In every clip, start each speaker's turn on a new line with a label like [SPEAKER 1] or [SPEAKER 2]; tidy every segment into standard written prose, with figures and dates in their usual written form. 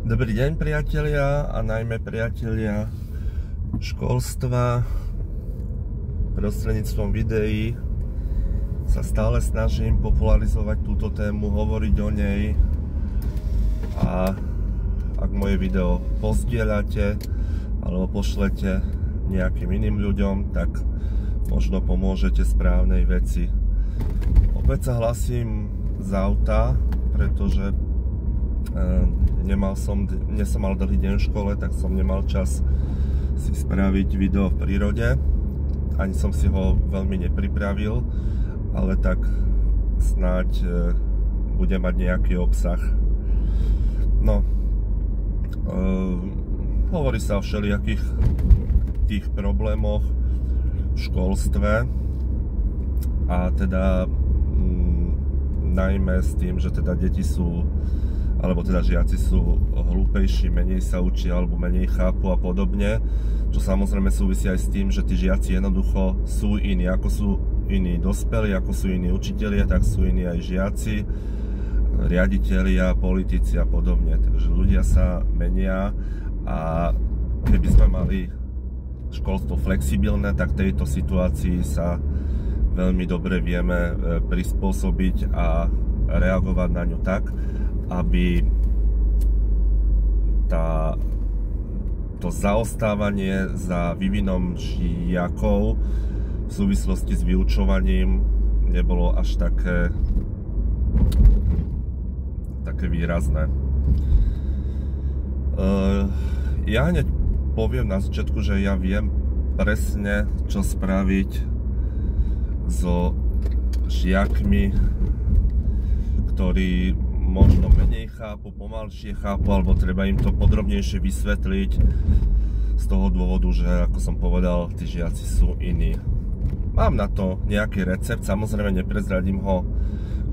[SPEAKER 1] Dobrý deň, priatelia, a najmä priatelia školstva. Prostredníctvom videí sa stále snažím popularizovať túto tému, hovoriť o nej, a ak moje video pozdieľate alebo pošlete nejakým iným ľuďom, tak možno pomôžete správnej veci. Opäť sa hlasím z auta, pretože dnes som mal dlhý deň v škole, tak som nemal čas si spraviť video v prírode. Ani som si ho veľmi nepripravil, ale tak snáď bude mať nejaký obsah. No, hovorí sa o všelijakých tých problémoch v školstve, a teda najmä s tým, že teda deti sú, alebo teda žiaci sú hlúpejší, menej sa učia alebo menej chápu a podobne, čo samozrejme súvisí aj s tým, že tí žiaci jednoducho sú iní, ako sú iní dospelí, ako sú iní učitelia, tak sú iní aj žiaci, riaditelia, politici a podobne. Takže ľudia sa menia, a keby sme mali školstvo flexibilné, tak tejto situácii sa veľmi dobre vieme prispôsobiť a reagovať na ňu tak, aby to zaostávanie za vývinom žiakov v súvislosti s vyučovaním nebolo až také výrazné. Ja hneď poviem na začiatku, že ja viem presne, čo spraviť so žiakmi, ktorí možno menej chápu, pomalšie chápu, alebo treba im to podrobnejšie vysvetliť z toho dôvodu, že, ako som povedal, tí žiaci sú iní. Mám na to nejaký recept, samozrejme neprezradím ho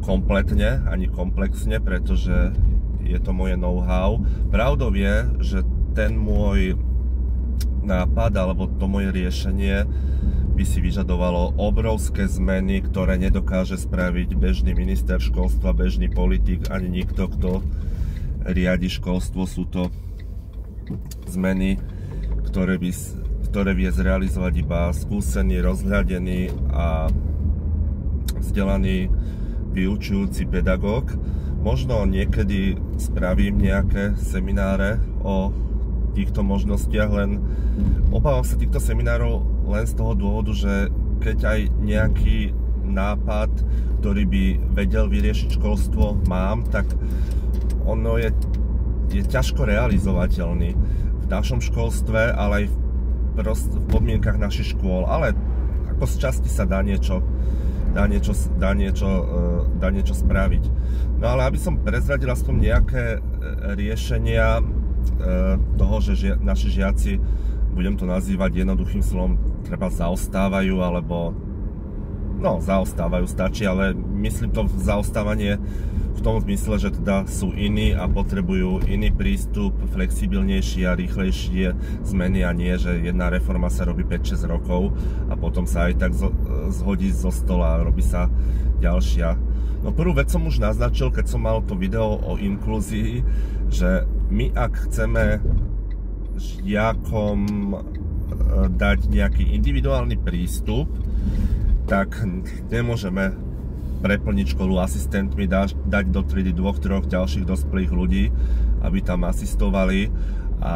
[SPEAKER 1] kompletne, ani komplexne, pretože je to moje know-how. Pravdou je, že ten môj nápad, alebo to moje riešenie by si vyžadovalo obrovské zmeny, ktoré nedokáže spraviť bežný minister školstva, bežný politik, ani nikto, kto riadi školstvo. Sú to zmeny, ktoré vie zrealizovať iba skúsený, rozhľadený a vzdelaný vyučujúci pedagóg. Možno niekedy spravím nejaké semináre o týchto možnostiach, len obávam sa týchto seminárov len z toho dôvodu, že keď aj nejaký nápad, ktorý by vedel vyriešiť školstvo, mám, tak ono je ťažko realizovateľný v našom školstve, ale aj v podmienkach našich škôl. Ale ako z časti sa dá niečo spraviť. No ale aby som prezradil aspoň nejaké riešenia toho, že naši žiaci, budem to nazývať jednoduchým slovom, treba zaostávajú, alebo no, zaostávajú stačí, ale myslím to zaostávanie v tom zmysle, že teda sú iní a potrebujú iný prístup, flexibilnejší a rýchlejšie zmeny, a nie, že jedna reforma sa robí 5-6 rokov a potom sa aj tak zhodí zo stola a robí sa ďalšia. No, prvú vec som už naznačil, keď som mal to video o inklúzii, že my, ak chceme žiakom dať nejaký individuálny prístup, tak nemôžeme preplniť školu asistentmi, dať do triedy 2-3 ďalších dospelých ľudí, aby tam asistovali a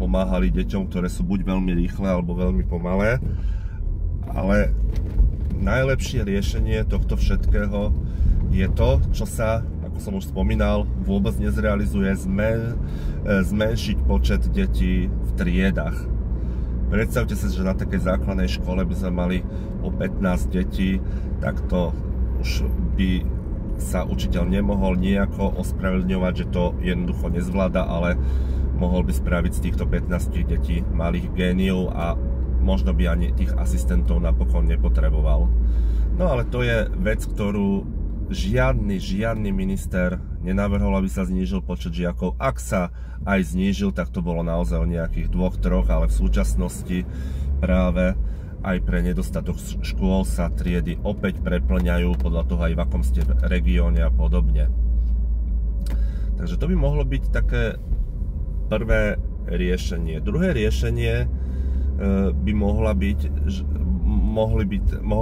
[SPEAKER 1] pomáhali deťom, ktoré sú buď veľmi rýchle alebo veľmi pomalé. Ale najlepšie riešenie tohto všetkého je to, čo sa, ako som už spomínal, vôbec nezrealizuje, zmenšiť počet detí v triedách. Predstavte si, že na takej základnej škole by sme mali po 15 detí, tak to už by sa učiteľ nemohol nejako ospravedlňovať, že to jednoducho nezvláda, ale mohol by spraviť z týchto 15 detí malých géniov a možno by ani tých asistentov napokon nepotreboval. No ale to je vec, ktorú žiadny minister nenavrhol, aby sa znížil počet žiakov. Ak sa aj znížil, tak to bolo naozaj o nejakých 2-3, ale v súčasnosti práve aj pre nedostatok škôl sa triedy opäť preplňajú, podľa toho aj v akom ste regióne a podobne. Takže to by mohlo byť také prvé riešenie. Druhé riešenie by mohol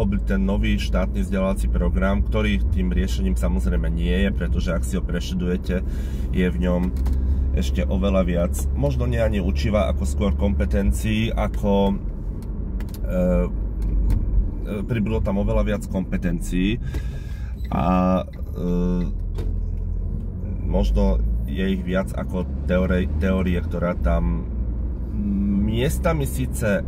[SPEAKER 1] byť ten nový štátny vzdelávací program, ktorý tým riešením samozrejme nie je, pretože ak si ho preštudujete, je v ňom ešte oveľa viac, možno nie ani učiva, ako skôr kompetencií, ako pribudlo tam oveľa viac kompetencií a možno je ich viac ako teórie, ktorá tam miestami síce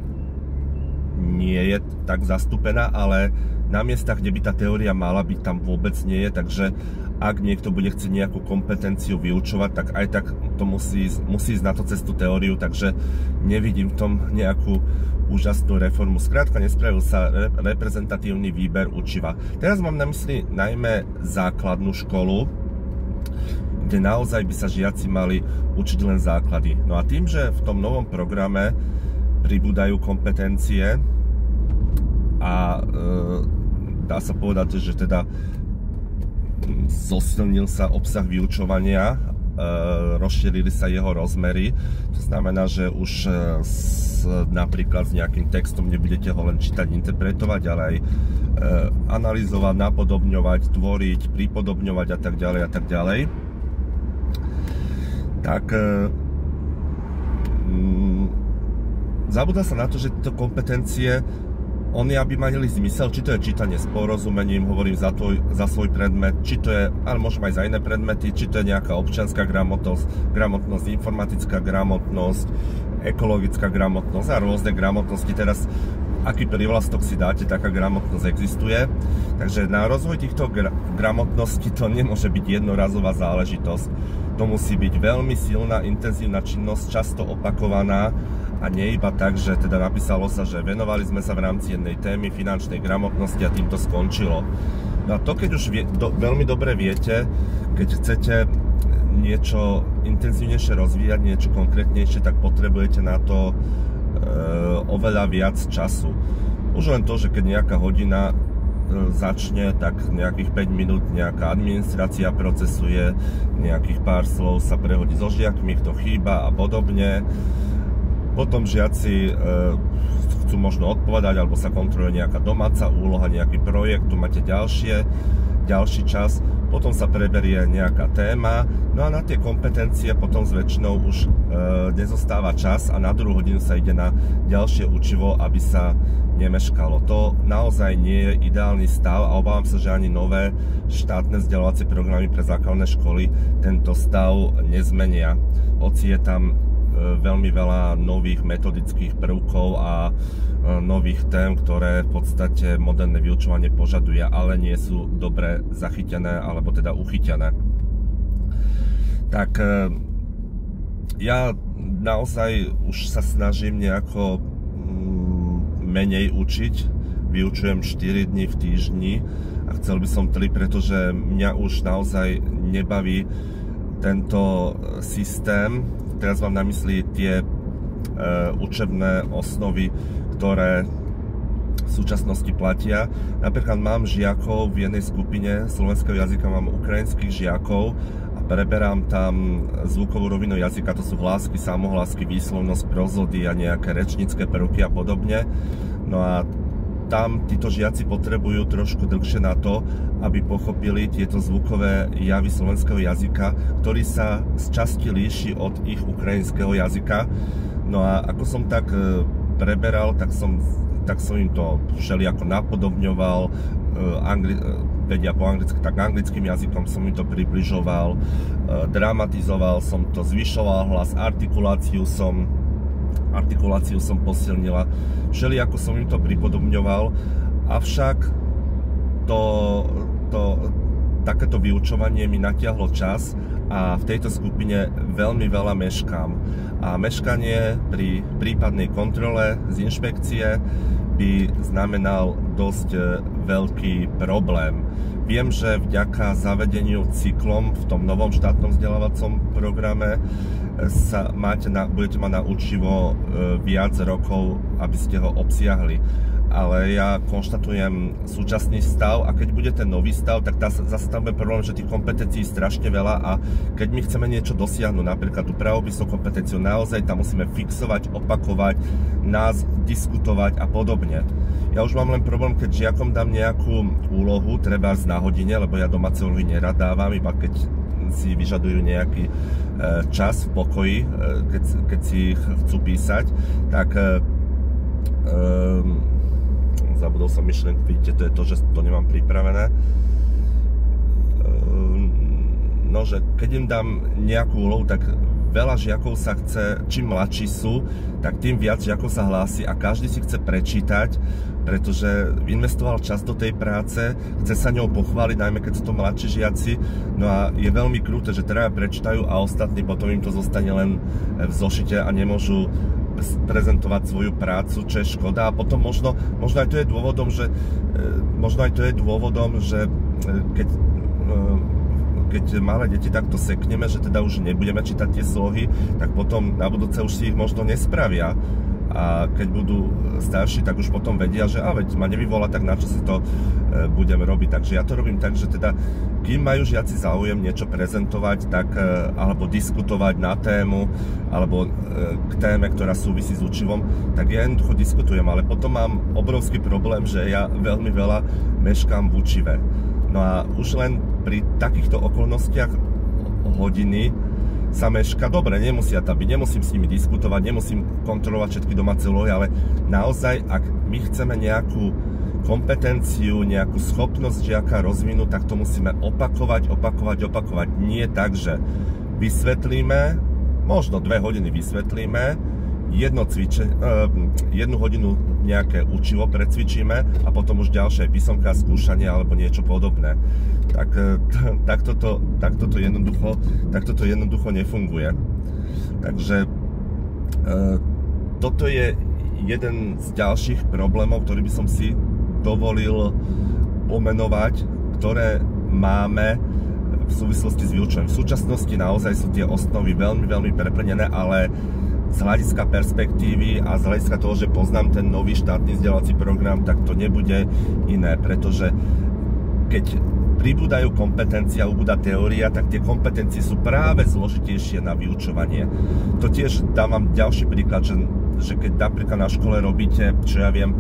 [SPEAKER 1] nie je tak zastúpená, ale na miestach, kde by tá teória mala byť, tam vôbec nie je, takže ak niekto bude chcieť nejakú kompetenciu vyučovať, tak aj tak to musí ísť na to cez tú teóriu, takže nevidím v tom nejakú úžasnú reformu. Skrátka, nespravil sa reprezentatívny výber učiva. Teraz mám na mysli najmä základnú školu, kde naozaj by sa žiaci mali učiť len základy. No a tým, že v tom novom programe pribúdajú kompetencie a dá sa povedať, že teda zosilnil sa obsah vyučovania, rozšírili sa jeho rozmery. To znamená, že už napríklad s nejakým textom nebudete ho len čítať, interpretovať, ale aj analyzovať, napodobňovať, tvoriť, pripodobňovať a tak ďalej a tak ďalej. Tak zabúda sa na to, že tieto kompetencie oni aby mali zmysel, či to je čítanie s porozumením, hovorím za svoj predmet, či to je, ale môžem aj za iné predmety, či to je nejaká občianska gramotnosť, informatická gramotnosť, ekologická gramotnosť a rôzne gramotnosti. Teraz, aký prívlastok si dáte, taká gramotnosť existuje. Takže na rozvoj týchto gramotností to nemôže byť jednorazová záležitosť. To musí byť veľmi silná, intenzívna činnosť, často opakovaná, a nie iba tak, že teda napísalo sa, že venovali sme sa v rámci jednej témy finančnej gramotnosti a tým to skončilo. No a to, keď už veľmi dobre viete, keď chcete niečo intenzívnejšie rozvíjať, niečo konkrétnejšie, tak potrebujete na to oveľa viac času. Už len to, že keď nejaká hodina začne, tak nejakých 5 minút nejaká administrácia procesuje, nejakých pár slov sa prehodí so žiakmi, kto chýba a podobne. Potom žiaci chcú možno odpovedať, alebo sa kontroluje nejaká domáca úloha, nejaký projekt, tu máte ďalší čas, potom sa preberie nejaká téma, no a na tie kompetencie potom s väčšinou už nezostáva čas a na druhú hodinu sa ide na ďalšie učivo, aby sa nemeškalo. To naozaj nie je ideálny stav a obávam sa, že ani nové štátne vzdelávacie programy pre základné školy tento stav nezmenia. Hoci je tam veľmi veľa nových metodických prvkov a nových tém, ktoré v podstate moderné vyučovanie požaduje, ale nie sú dobre zachytené alebo teda uchytené. Tak ja naozaj už sa snažím nejako menej učiť, vyučujem 4 dní v týždni a chcel by som 3, pretože mňa už naozaj nebaví tento systém. Teraz mám na mysli tie učebné osnovy, ktoré v súčasnosti platia. Napríklad mám žiakov v jednej skupine slovenského jazyka, mám ukrajinských žiakov a preberám tam zvukovú rovinu jazyka, to sú hlásky, samohlásky, výslovnosť, prozody a nejaké rečnícke prvky a podobne. No a tam títo žiaci potrebujú trošku dlhšie na to, aby pochopili tieto zvukové javy slovenského jazyka, ktorý sa z časti líši od ich ukrajinského jazyka. No a ako som tak preberal, tak som im to všelijako napodobňoval, vedia po anglicky, tak anglickým jazykom som im to približoval, dramatizoval som to, zvyšoval hlas, artikuláciu som posilnila, všelijako som im to pripodobňoval, avšak takéto vyučovanie mi natiahlo čas a v tejto skupine veľmi veľa meškám. A meškanie pri prípadnej kontrole z inšpekcie by znamenal dosť veľký problém. Viem, že vďaka zavedeniu cyklom v tom novom štátnom vzdelávacom programe budete mať na učivo viac rokov, aby ste ho obsiahli. ale ja konštatujem súčasný stav a keď bude ten nový stav, tak zase tam bude problém, že tých kompetencií je strašne veľa a keď my chceme niečo dosiahnuť, napríklad tú pravopisnú kompetenciu, naozaj tam musíme fixovať, opakovať, nás diskutovať a podobne. Ja už mám len problém, keď žiakom dám nejakú úlohu, treba na hodine, lebo ja domáce úlohy nerad dávam, iba keď si vyžadujú nejaký čas v pokoji, keď si ich chcú písať, tak zabudol som myšlienku, vidíte, to je to, že to nemám pripravené. No, že keď im dám nejakú úlohu, tak veľa žiakov sa chce, čím mladší sú, tak tým viac žiakov sa hlási a každý si chce prečítať, pretože investoval čas do tej práce, chce sa ňou pochváliť, najmä keď sú to mladší žiaci, no a je veľmi krúte, že teda prečítajú a ostatní potom im to zostane len v zošite a nemôžu prezentovať svoju prácu, čo je škoda. A potom možno aj to je dôvodom, že keď malé deti takto sekneme, že teda už nebudeme čítať tie slohy, tak potom na budúce už si ich možno nespravia. A keď budú starší, tak už potom vedia, že veď ma nevyvolá, tak na čo si to budem robiť. Takže ja to robím tak, že teda kým majú žiaci záujem niečo prezentovať, tak, alebo diskutovať na tému, alebo k téme, ktorá súvisí s učivom, tak ja jednoducho diskutujem, ale potom mám obrovský problém, že ja veľmi veľa meškám v učive. No a už len pri takýchto okolnostiach hodiny sa meška, dobre, nemusia tam byť, nemusím s nimi diskutovať, nemusím kontrolovať všetky domáce úlohy, ale naozaj, ak my chceme nejakú kompetenciu, nejakú schopnosť žiaka rozvinúť, tak to musíme opakovať. Nie tak, že vysvetlíme, možno 2 hodiny vysvetlíme, jednu hodinu nejaké učivo precvičíme a potom už ďalšie písomka, skúšanie alebo niečo podobné. Takto to jednoducho nefunguje. Takže toto je jeden z ďalších problémov, ktorý by som si dovolil pomenovať, ktoré máme v súvislosti s vyučovaním. V súčasnosti naozaj sú tie osnovy veľmi preplnené, ale z hľadiska perspektívy a z hľadiska toho, že poznám ten nový štátny vzdelávací program, tak to nebude iné, pretože keď pribúdajú kompetencie a ubúda teória, tak tie kompetencie sú práve zložitejšie na vyučovanie. To tiež dávam ďalší príklad, že keď napríklad na škole robíte, čo ja viem,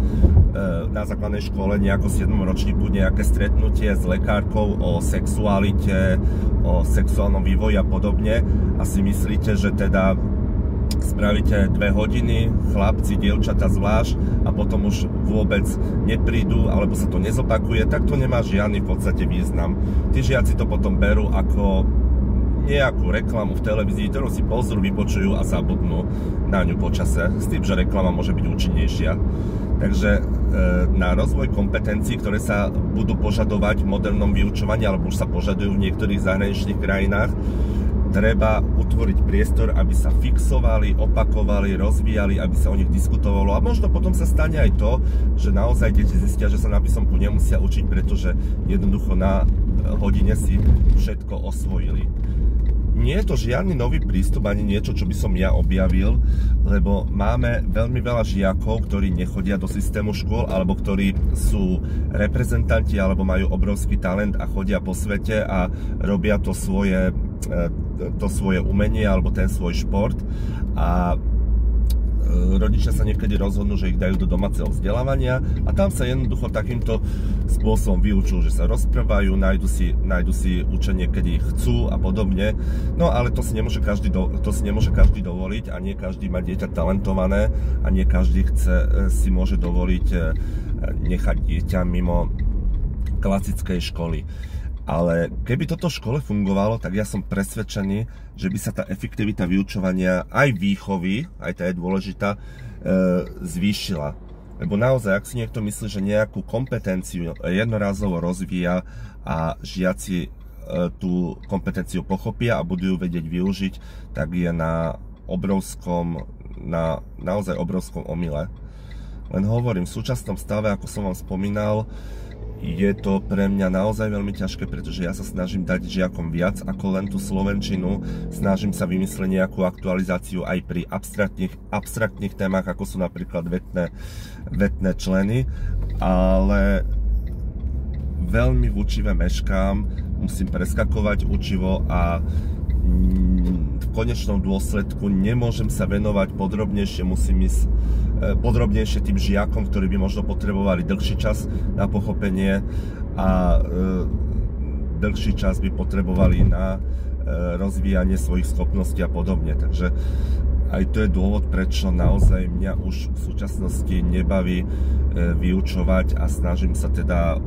[SPEAKER 1] na základnej škole nejako 7. ročníku nejaké stretnutie s lekárkou o sexualite, o sexuálnom vývoji a podobne a si myslíte, že teda spravíte 2 hodiny, chlapci, dievčatá zvlášť a potom už vôbec neprídu alebo sa to nezopakuje, tak to nemá žiadny v podstate význam. Tí žiaci to potom berú ako nejakú reklamu v televízii, ktorú si pozrú, vypočujú a zabudnú na ňu počase, s tým, že reklama môže byť účinnejšia. Takže na rozvoj kompetencií, ktoré sa budú požadovať v modernom vyučovaní alebo už sa požadujú v niektorých zahraničných krajinách, treba utvoriť priestor, aby sa fixovali, opakovali, rozvíjali, aby sa o nich diskutovalo a možno potom sa stane aj to, že naozaj deti zistia, že sa na písomku nemusia učiť, pretože jednoducho na hodine si všetko osvojili. Nie je to žiadny nový prístup, ani niečo, čo by som ja objavil, lebo máme veľmi veľa žiakov, ktorí nechodia do systému škôl, alebo ktorí sú reprezentanti, alebo majú obrovský talent a chodia po svete a robia to svoje umenie, alebo ten svoj šport. A rodičia sa niekedy rozhodnú, že ich dajú do domáceho vzdelávania a tam sa jednoducho takýmto spôsobom vyučujú, že sa rozprávajú, nájdu si učenie, keď ich chcú a podobne. No ale to si nemôže každý dovoliť a nie každý má dieťa talentované a nie každý si môže dovoliť nechať dieťa mimo klasickej školy. Ale keby toto v škole fungovalo, tak ja som presvedčený, že by sa tá efektivita vyučovania aj výchovy, aj tá je dôležitá, zvýšila. Lebo naozaj, ak si niekto myslí, že nejakú kompetenciu jednorázovo rozvíja a žiaci tú kompetenciu pochopia a budú ju vedieť využiť, tak je na naozaj obrovskom omyle. Len hovorím, v súčasnom stave, ako som vám spomínal, je to pre mňa naozaj veľmi ťažké, pretože ja sa snažím dať žiakom viac ako len tú slovenčinu, snažím sa vymyslieť nejakú aktualizáciu aj pri abstraktných témach, ako sú napríklad vetné členy, ale veľmi v učive meškám, musím preskakovať učivo a v konečnom dôsledku nemôžem sa venovať podrobnejšie, musím ísť podrobnejšie tým žiakom, ktorí by možno potrebovali dlhší čas na pochopenie a dlhší čas by potrebovali na rozvíjanie svojich schopností a podobne. Takže aj to je dôvod, prečo naozaj mňa už v súčasnosti nebaví vyučovať a snažím sa teda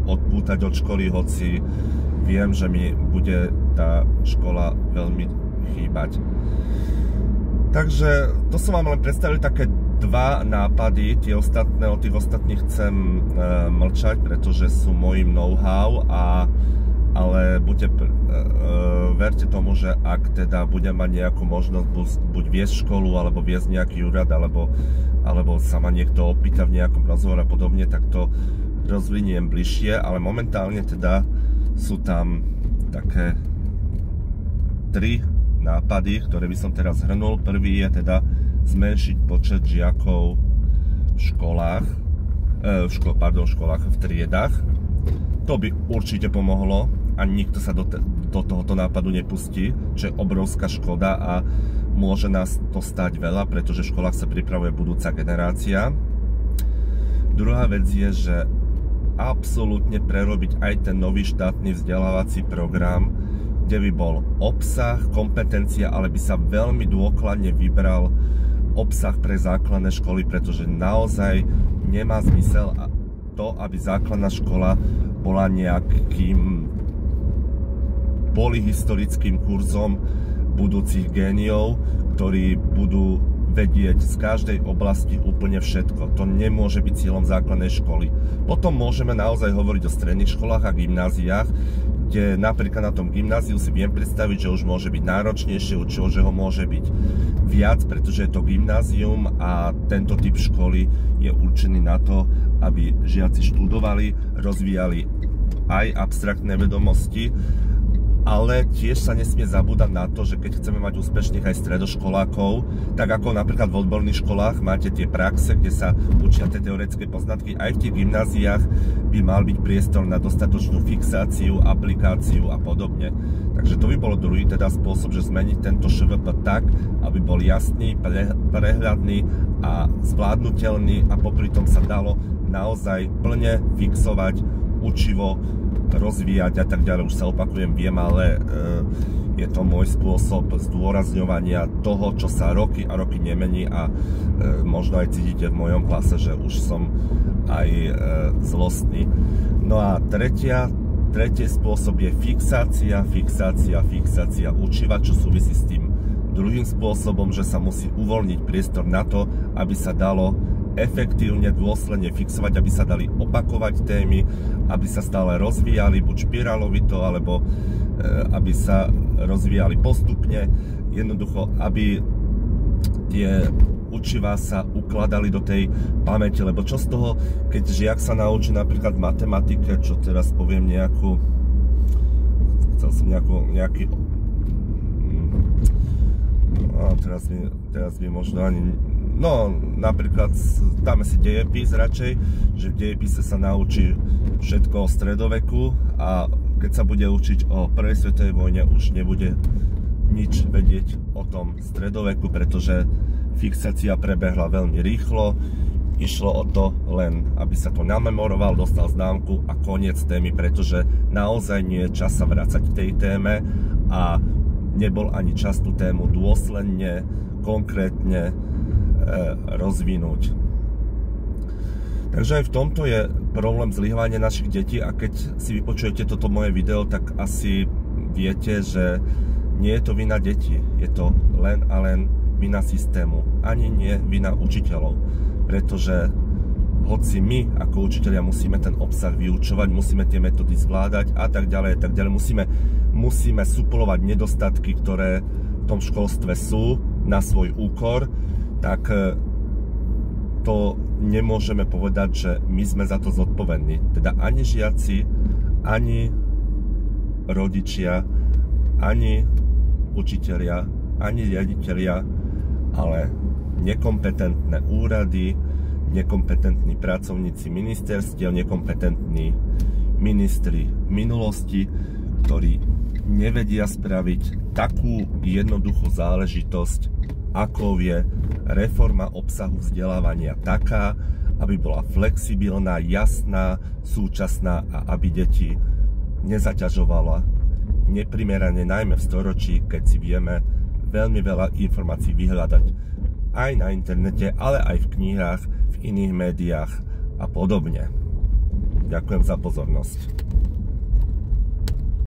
[SPEAKER 1] odpútať od školy, hoci viem, že mi bude tá škola veľmi chýbať. Takže to som vám len predstavil také dva nápady, o tých ostatných chcem mlčať, pretože sú mojím know-how, ale verte tomu, že ak teda budem mať nejakú možnosť buď viesť školu, alebo viesť nejaký úrad, alebo sa ma niekto opýta v nejakom rozhovore a podobne, tak to rozviniem bližšie, ale momentálne teda sú tam také 3 nápady, ktoré by som teraz zhrnul. Prvý je teda zmenšiť počet žiakov v školách, v triedách. To by určite pomohlo a nikto sa do tohoto nápadu nepustí, čo je obrovská škoda a môže nás to stáť veľa, pretože v školách sa pripravuje budúca generácia. Druhá vec je, že absolútne prerobiť aj ten nový štátny vzdelávací program, kde by bol obsah, kompetencia, ale by sa veľmi dôkladne vybral obsah pre základné školy, pretože naozaj nemá zmysel to, aby základná škola bola nejakým polyhistorickým kurzom budúcich géniov, ktorí budú vedieť z každej oblasti úplne všetko. To nemôže byť cieľom základnej školy. Potom môžeme naozaj hovoriť o stredných školách a gymnáziách, kde napríklad na tom gymnáziu si viem predstaviť, že už môže byť náročnejšie učivo, že ho môže byť viac, pretože je to gymnázium a tento typ školy je určený na to, aby žiaci študovali, rozvíjali aj abstraktné vedomosti, ale tiež sa nesmie zabúdať na to, že keď chceme mať úspešných aj stredoškolákov, tak ako napríklad v odborných školách máte tie praxe, kde sa učia tie teoretické poznatky, aj v tých gymnáziách by mal byť priestor na dostatočnú fixáciu, aplikáciu a podobne. Takže to by bolo druhý teda spôsob, že zmeniť tento ŠVP tak, aby bol jasný, prehľadný a zvládnutelný a popri tom sa dalo naozaj plne fixovať učivo, rozvíjať a tak ďalej. Už sa opakujem, viem, ale je to môj spôsob zdôrazňovania toho, čo sa roky a roky nemení a možno aj cítite v mojom hlase, že už som aj zlostný. No a tretí spôsob je fixácia učiva, čo súvisí s tým druhým spôsobom, že sa musí uvoľniť priestor na to, aby sa dalo efektívne, dôsledne fixovať, aby sa dali opakovať témy, aby sa stále rozvíjali, buď špirálovito, alebo aby sa rozvíjali postupne. Jednoducho, aby tie učivá sa ukladali do tej pamäti, lebo čo z toho, keď žiak sa naučí napríklad v matematike, čo teraz poviem teraz mi možno ani... No, napríklad dáme si dejepis radšej, že v dejepise sa naučí všetko o stredoveku a keď sa bude učiť o prvej svetovej vojne, už nebude nič vedieť o tom stredoveku, pretože fixácia prebehla veľmi rýchlo. Išlo o to len, aby sa to namemoroval, dostal známku a koniec témy, pretože naozaj nie je čas sa vrácať k tej téme a nebol ani čas tú tému dôsledne, konkrétne rozvinúť. Takže aj v tomto je problém zlyhovania našich detí a keď si vypočujete toto moje video, tak asi viete, že nie je to vina detí, je to len a len vina systému, ani nie vina učiteľov, pretože hoci my ako učitelia musíme ten obsah vyučovať, musíme tie metódy zvládať a tak ďalej, musíme suplovať nedostatky, ktoré v tom školstve sú na svoj úkor, tak to nemôžeme povedať, že my sme za to zodpovední. Teda ani žiaci, ani rodičia, ani učitelia, ani riaditelia, ale nekompetentné úrady, nekompetentní pracovníci ministerstiev, nekompetentní ministri v minulosti, ktorí nevedia spraviť takú jednoduchú záležitosť, ako je reforma obsahu vzdelávania taká, aby bola flexibilná, jasná, súčasná a aby deti nezaťažovala neprimerane, najmä v storočí, keď si vieme veľmi veľa informácií vyhľadať aj na internete, ale aj v knihách, v iných médiách a podobne. Ďakujem za pozornosť.